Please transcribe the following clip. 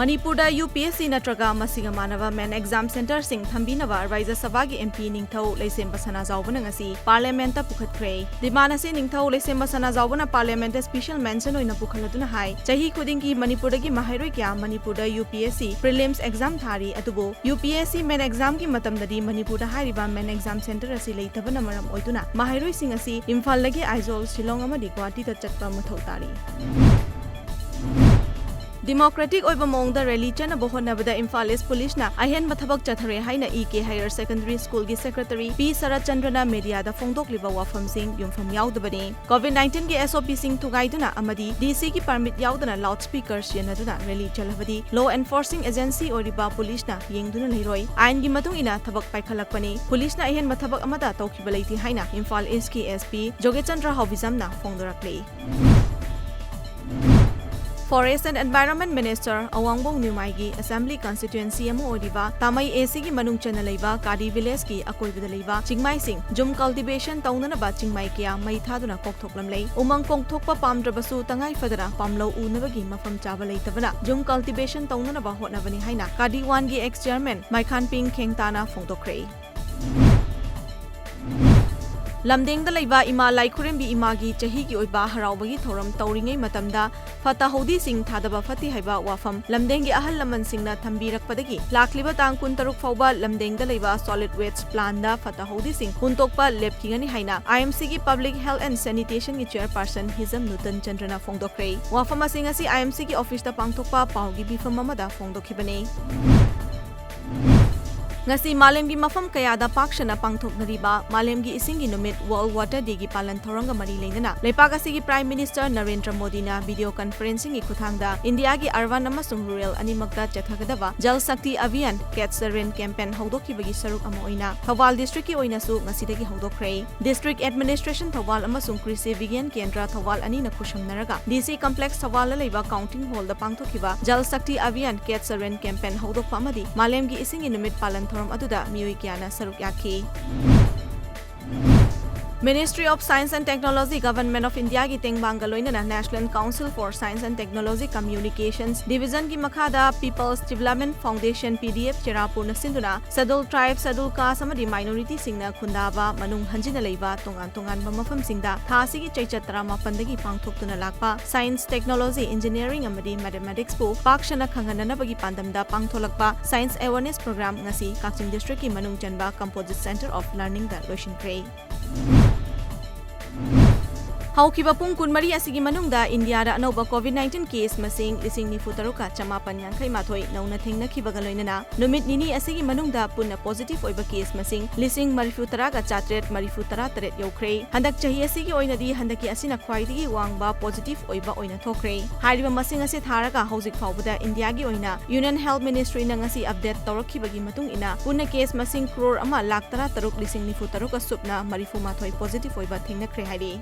Manipurda UPSC natraga masiga manava men exam center sing thambinava Raija Sabha gi MP Ningthau Leisemba Sana Zaubana ngasi Parliament ta pukhatkre. Dimana se Ningthau Leisemba Sana Zaubana Parliament special mention oina pukhaladuna hai. Chahi khudingi Manipurda gi mahairoi kya Manipurda UPSC prelims exam thari atubo UPSC men exam gi matamdadi Manipurda hairiba men exam center asi leitabana maram oiduna mahairoi sing asi Imphal lagi Aizol Shillong amadi Guwahati ta chatpa mathau tari. Democratic oiba mongda rally chana bohonabada Imphal East Police na ahen mathabak chathare haina EK Higher Secondary School gi Secretary P Sarat Chandrana media da phongdokliba wafam sing yumfam yaudabani COVID-19 gi SOP sing thugaiduna amadi DC gi permit yaudana loudspeaker sianaduna rally chalabadi law enforcing agency oriba police na yengduna leiroi ain gi matung ina thabak paikhalakpani police na ahen mathabak amada tawkiba leiti haina Imphal East ki SP Jogechandra Hobizam na phongdoraklei. Forest and Environment Minister Awangbong Nyumai gi Assembly Constituency amu odiba Tamai AC gi manung chana leiba Kadi Village ki akoibada leiba Chingmai sing jum cultivation taunana ba Chingmai kya mai thaduna kokthoklam lei umang kongthokpa pamdrabasu tangai fadara pamlo unabagi mafam chaba leitabana jum cultivation taunana ba hotnabani haina Kadi 1 gi ex chairman Maikhan Ping Khengtana phongdokrei. Lamdeng da leiba ima laikhurembi imagi chahi gi oiba haraubagi thoram tauringai matamda fata hodi sing thadaba fati haiba wafam lamdeng gi ahal laman singna thambirakpadagi lakliba tang 13 fauba lamdeng da leiba solid waste plan da fata hodi sing huntokpa lepkingani haina IMC gi Public Health and Sanitation gi chairperson Hizam Nutan Chandrana phongdokrei wafam asing asi IMC gi office da pangthokpa paugi bifam amada phongdokhibane. Ngasi malemgi mafam kayada pakshana pangthoknariba malemgi isingi numit World Water Day gi palan thoranga mari leinana lepak asigi Prime Minister Narendra Modi na video conferencing gi khuthangda India gi urban amasung rural animakta chathagadaba Jal Shakti Abhiyan Catch the Rain campaign hawdokhibagi saruk ama oina Thawal district ki oina su ngasidagi hawdokhrei District Administration Thawal amasung Krishi Vigyan Kendra Thawal ani na khushamnaraga DC Complex Thawal la leiba counting hall da pangthokhiba Jal Shakti Abhiyan Catch the Rain campaign hawdokpa amadi malemgi isingi numit palan thoram aduda miyoi kyana saruk yakhi. Ministry of Science and Technology Government of India ki tengbanga loinana National Council for Science and Technology Communications Division ki makhada People's Development Foundation PDF Cherapur na sinduna Scheduled Tribes Scheduled Caste amadi minority singna khundaba manung hanjina leiba tongan mafam singda thasi ki chaichatra mapandagi pangthoktuna lakpa Science Technology Engineering amadi Mathematics pu pakshana khangana bagi pandamda pangtholakpa Science Awareness Program ngasi Kaching District ki manung chanba Composite Center of Learning da loishinkrei. Haukiba pung kunmari asigi manungda India da anoba COVID-19 case masing lising ni futaruka chamapan yankai mathoi nauna thengna khibaga loinana numit nini asigi manungda punna positive oiba case masing lising marifutara ga chatret marifutara taret yaukrei handak chahi asigi oinadi handaki asina khwaidigi wangba positive oiba oina thokrei hariba masing ase tharaga hojik fawbada India gi oina Union Health Ministry na ngasi update tawrakhibagi matung ina punna case masing crore ama lakh 13 lising ni futaruka supna marifu mathoi positive oiba thengna khrei hari.